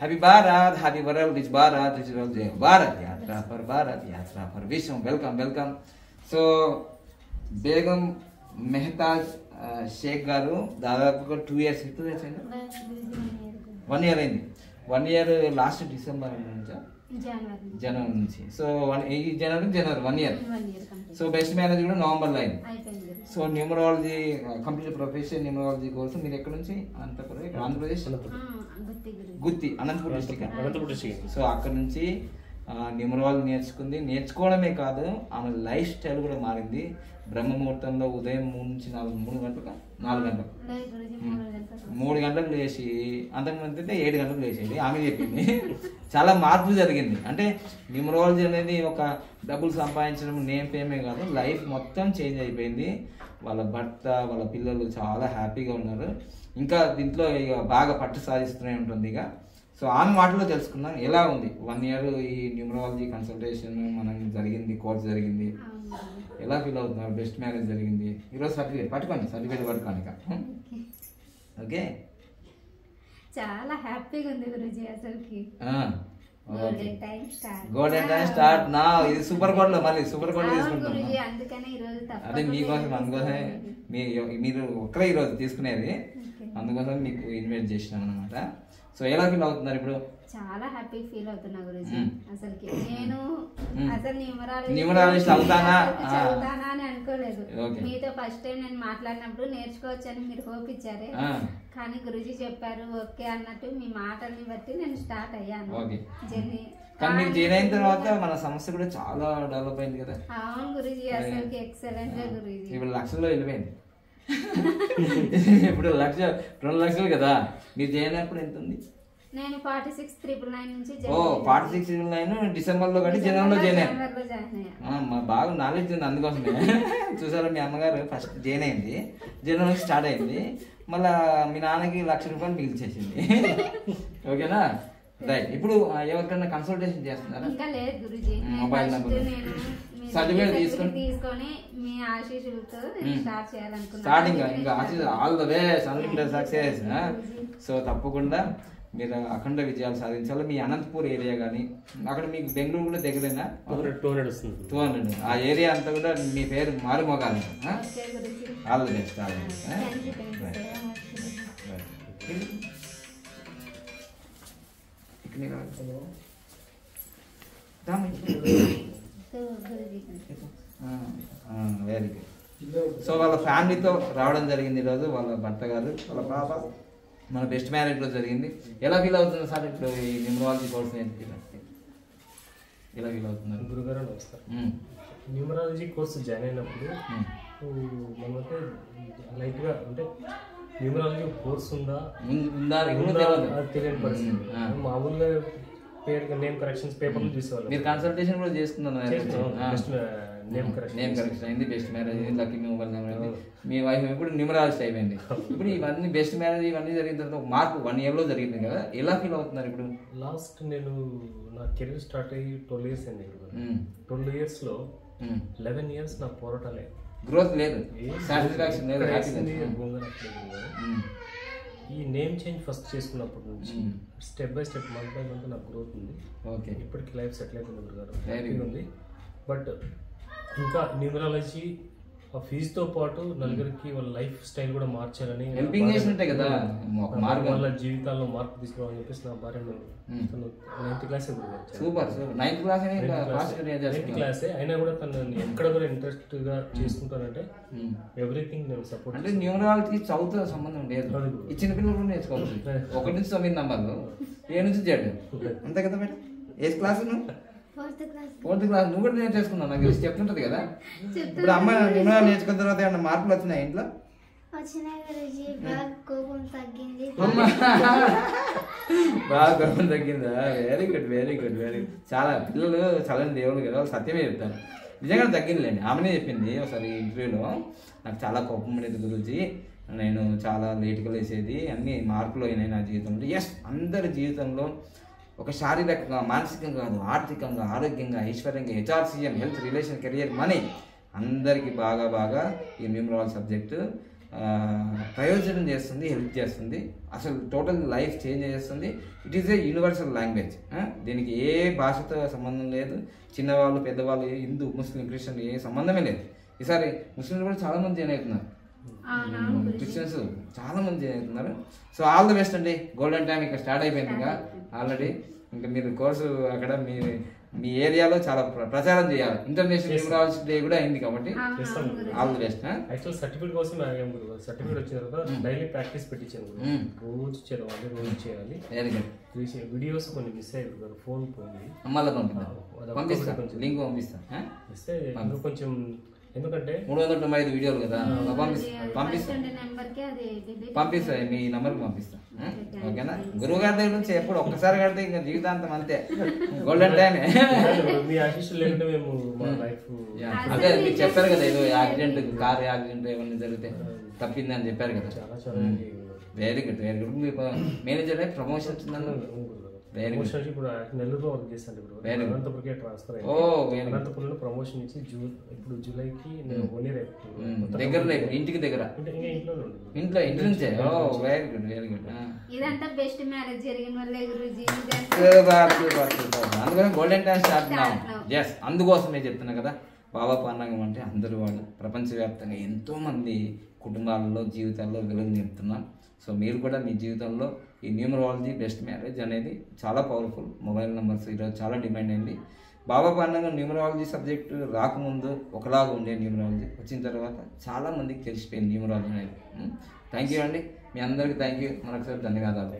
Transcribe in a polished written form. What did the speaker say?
Happy Bharat, happy world, rich Bharat, rich world, Bharat yatra for Bharat, yatra for vishwam. Welcome welcome. So Begum Mehtaj Sheikh గారు దాదాపుగా 2 years అయింది, 1 year అయింది. 1 year last December నుంచి, జనవరి నుంచి. సో ఈ జనవరి 1 year. సో బెస్ట్ మ్యారేజ్ కూడా నవంబర్లో అయింది. So numerology complete profession numerology course. మీరు ఎక్కడ నుంచి? ఆంధ్రప్రదేశ్ గుత్తి, అనంతపురం డిస్ట్రిక్ట్. సో అక్కడ నుంచి న్యూమరాలజీ నేర్చుకోవడమే కాదు, ఆమె లైఫ్ స్టైల్ కూడా మారింది. బ్రహ్మముహూర్తంలో ఉదయం 3 నుంచి 4 గంటలకు 3 గంటలకు లేచి, అంతకుముందు అయితే 7 గంటలకు లేచేది. ఆమె చెప్పింది చాలా మార్పు జరిగింది. అంటే న్యూమరాలజీ అనేది ఒక డబ్బులు సంపాదించడం, నేమ్ ఫేమే కాదు, లైఫ్ మొత్తం చేంజ్ అయిపోయింది. వాళ్ళ భర్త, వాళ్ళ పిల్లలు చాలా హ్యాపీగా ఉన్నారు. ఇంకా దీంట్లో ఇక బాగా పట్టు సాధిస్తూనే ఉంటుంది. ఇక సో ఆమె మాటలో తెలుసుకున్నాం ఎలా ఉంది 1 year ఈ న్యూమరాలజీ కన్సల్టేషన్ మనం జరిగింది, కోర్స్ జరిగింది, ఎలా ఫీల్ అవుతున్నారు? బెస్ట్ మ్యారేజ్ జరిగింది. ఈరోజు సర్టిఫికేట్ పట్టుకోండి ఇక. ఓకే, చాలా హ్యాపీగా ఉంది గురుజీ. అసలుకి గోల్డెన్ టైం స్టార్ట్ నా. ఇది సూపర్ కోడ్ లో మళ్ళీ సూపర్ కోడ్ తీసుకుంటాం. అదే మీకోసం, అందుకోసమే మీరు ఒక్కరే ఈరోజు తీసుకునేది, అందుకోసం మీకు ఇన్వైట్ చేసినాం అనమాట. సో ఎలా ఫీల్ అవుతున్నారు ఇప్పుడు? చాలా హ్యాపీ ఫీల్ అవుతున్నా గురుజీ. అసలుకి నేను అసలు న్యూమరాలజిస్ట్ అవుతానా అని అనుకోలేదు. మీతో ఫస్ట్ టైం నేను మాట్లాడినప్పుడు నేర్చుకోవచ్చు అని మీరు హోప్ ఇచ్చారే, కానీ గురుజీ చెప్పారు ఓకే అన్నట్టు మీ మాటల్ని బట్టి నేను స్టార్ట్ అయ్యాను జర్నీ. కానీ మీరు జాయిన్ అయిన తర్వాత మన సమస్య కూడా చాలా డెవలప్ అయింది కదా. అవును గురుజీ, అసలుకి ఎక్సలెంట్ గురుజీ. ఇప్పుడు లక్షల్లో వెళ్ళిపోయింది. ఇప్పుడు 2 లక్షలు కదా. మీరు జాయిన్ అయినప్పుడు ఎంత ఉంది? నేను 46,999 నుంచి 46,999 డిసెంబర్ లో కట్టి జనవరిలో జాయిన్ అయ్యాను. బాగా నాలెడ్జ్ ఉంది, అందుకోసమే. చూసారా, మీ అమ్మగారు ఫస్ట్ జాయిన్ అయింది, జనవరి స్టార్ట్ అయింది. మళ్ళా మీ నాన్నకి ₹1,00,000 పిలిచేసింది. ఓకేనా, రైట్. ఇప్పుడు ఎవరికైనా కన్సల్టేషన్ చేస్తున్నారా? ఇంకా లేదు గురుజీ. మొబైల్ నెంబర్ సర్టిఫికేట్ తీసుకొని మీ ఆశీస్సులతో స్టార్ట్ చేయాలనుకున్నాను. స్టార్టింగ్ ఇంకా ఆశీస్ all the way success. So తప్పకుండా మీరు అఖండ విజయాలు సాధించాలి. మీ అనంతపూర్ ఏరియా కానీ, అక్కడ మీకు బెంగళూరు కూడా దగ్గరేనా? 200 ఆ ఏరియా అంతా కూడా మీ పేరు మారుమోగాలి. All the best. Very good. So వాళ్ళ ఫ్యామిలీతో రావడం జరిగింది ఈరోజు. వాళ్ళ భర్త గారు, వాళ్ళ పాప, మన బెస్ట్ మ్యారేజ్ లో జరిగింది. ఎలా ఫీల్ అవుతుంది సార్ ఇప్పుడు ఈ న్యూమరాలజీ కోర్స్ నేర్చుకుంటే? ఎలా ఫీల్ అవుతున్నారు? గురుగారు నమస్కారం. న్యూమరాలజీ కోర్సు జాయిన్ అయినప్పుడు మనమైతే లైట్గా అంటే న్యూమరాలజీ కోర్స్ ఉందా తెలియని పరిస్థితి. మామూలుగా పేరు నేమ్ కరెక్షన్స్ పేపర్లు చూసేవాళ్ళు. మీరు కన్సల్టేషన్ కూడా చేసుకున్నారు? నేమ్ కరెక్షన్ అయింది, బెస్ట్ మ్యారేజ్ అయింది, లక్కీ మొబైల్ నెంబర్ అయింది. మీ వైఫ్ ఇప్పుడు న్యూమరాలజిస్ట్ అయిపోయింది. ఇప్పుడు ఇవన్నీ బెస్ట్ మ్యారేజ్ ఇవన్నీ జరిగిన తర్వాత ఒక మార్పు 1 year లో జరిగింది కదా, ఎలా ఫీల్ అవుతున్నారు ఇప్పుడు? లాస్ట్ నేను నా కెరీర్ స్టార్ట్ అయ్యి 12 years అయింది. 12 years లో 11 years నా పోరాటాలే, గ్రోత్ లేదు, సాటిస్ఫాక్షన్ లేదు. ఈ నేమ్ చేంజ్ ఫస్ట్ చేసుకున్నప్పటి నుంచి step by step, month by month నాకు గ్రోత్ ఉంది. ఓకే, ఇప్పటికి లైఫ్ సెటిల్ అయిపోయింది గురుగారు, హ్యాపీగా ఉంది. బట్ ఇంకా న్యూమరాలజీ ఆ ఫీజుతో పాటు నలుగురికి వాళ్ళ లైఫ్ స్టైల్ కూడా మార్చాలని, వాళ్ళ జీవితాల్లో మార్పు తీసుకురావాలని చెప్పేసి నా భార్యను 9th క్లాస్ సూపర్ 9th క్లాసే అయినా కూడా తను ఎక్కడ కూడా ఇంట్రెస్ట్ గా చేసుకుంటానంటే ఎవ్రీథింగ్ నేను సపోర్ట్. అంటే న్యూమరాలజీ చదువుతో సంబంధం లేదు, ఇచ్చిన పిల్లలు కూడా నేర్చుకోవచ్చు. 1 నుంచి 9 నంబర్లు, A నుంచి Z, అంతే కదా మేడం? ఏ క్లాస్ నువ్వు? 4th class. నువ్వు కూడా నేర్చేసుకున్నావు, నాకు తెలిసి చెప్తుంటది కదా. ఇప్పుడు అమ్మాయి న్యూమరాలజీ నేర్చుకున్న తర్వాత ఏమన్నా మార్పులు వచ్చినాయి ఇంట్లో? బాగా కోపం తగ్గిందా? Very good very good very good. చాలా పిల్లలు చల్లని దేవుడు కదా, సత్యమే చెప్తాను. నిజంగా తగ్గిందిలేండి. ఆమెనే చెప్పింది ఒకసారి ఇంటర్వ్యూలో, నాకు చాలా కోపం ఉండేది గురించి, నేను చాలా లేట్గా లేసేది, అన్ని మార్పులు అయినాయి నా జీవితంలో. ఎస్, అందరి జీవితంలో ఒక శారీరకంగా, మానసికంగా కాదు, ఆర్థికంగా, ఆరోగ్యంగా, ఐశ్వర్యంగా, HRCM, health, relation, career, money, అందరికీ బాగా ఈ న్యూమరాలజీ సబ్జెక్టు ప్రయోజనం చేస్తుంది, హెల్ప్ చేస్తుంది, అసలు టోటల్ లైఫ్ చేంజ్ చేస్తుంది. It is a universal language. దీనికి ఏ భాషతో సంబంధం లేదు, చిన్నవాళ్ళు పెద్దవాళ్ళు, హిందూ ముస్లిం క్రిస్టియన్ ఏ సంబంధమే లేదు. ఈసారి ముస్లింలు కూడా చాలా మంది జాయిన్ అవుతున్నారు, క్రిస్టియన్స్ చాలా మంది జాయిన్ అవుతున్నారు. సో ఆల్ ది బెస్ట్ అండి. గోల్డెన్ టైం ఇక్కడ స్టార్ట్ అయిపోయింది ఇంకా ఆల్రెడీ. ఇంకా మీరు కోర్సు అక్కడ మీ ఏరియాలో చాలా ప్రచారం చేయాలి. ఇంటర్నేషనల్ న్యూమరాలజీ డే కూడా అయింది కాబట్టి all the best. Actual certificate కోసం సర్టిఫికేట్ వచ్చిన తర్వాత డైలీ ప్రాక్టీస్ పెట్టించాను, రోజు చదవాలి, రోజు చేయాలి. వీడియోస్ కొన్ని మిస్ అయ్యారు, ఫోన్ పోయింది, మళ్ళీ పంపిస్తాను, లింక్ పంపిస్తాను. ఇస్తే కొంచెం ఎందుకంటే 395 వీడియోలు కదా, పంపిస్తా మీ నంబర్కి పంపిస్తా. ఓకేనా? గురువు గారి దగ్గర నుంచి ఎప్పుడు ఒక్కసారి కడితే ఇంకా జీవితాంతం అంతే, గోల్డెన్ టైం. మీ ఆశీస్సులు లేకుంటే మేము మా లైఫ్ అదే మీకు చెప్పారు కదా, ఏదో యాక్సిడెంట్, కార్ యాక్సిడెంట్ ఏమన్నా జరిగితే తప్పింది అని చెప్పారు కదా. Very good, very good. మీ మేనేజర్ ప్రమోషన్ వచ్చిందన్న, ఇప్పుడు నెల్లూరులో వర్క్ చేస్తాను. ఇప్పుడు అనంతపురంకే ట్రాన్స్ఫర్ అయ్యింది. అనంతపురంలో ప్రమోషన్ ఇచ్చి ఇప్పుడు జూలైకి నేను 1 year దగ్గర, ఇంటికి దగ్గర, ఇంట్లో ఇంటి నుంచే. Very good, very good. ఇదంతా బెస్ట్ మ్యారేజ్ జరిగిన వల్లే గురూజీ. అందుకని గోల్డెన్ టైం స్టార్ట్ ఉన్నాం. ఎస్, అందుకోసమే చెప్తున్నా కదా, బాబా పాండగం అంటే అందరూ వాళ్ళు ప్రపంచవ్యాప్తంగా ఎంతోమంది కుటుంబాలలో జీవితాల్లో వెలుగు నింపుతున్నారు. సో మీరు కూడా మీ జీవితంలో ఈ న్యూమరాలజీ బెస్ట్ మ్యారేజ్ అనేది చాలా పవర్ఫుల్. మొబైల్ నెంబర్స్ ఈరోజు చాలా డిమాండ్ అయింది. బాబా పాండగం న్యూమరాలజీ సబ్జెక్టు రాకముందు ఒకలాగా ఉండే న్యూమరాలజీ, వచ్చిన తర్వాత చాలా మందికి తెలిసిపోయింది న్యూమరాలజీ అనేది. థ్యాంక్ యూ అండి, మీ అందరికీ థ్యాంక్ యూ, మరొకసారి ధన్యవాదాలు.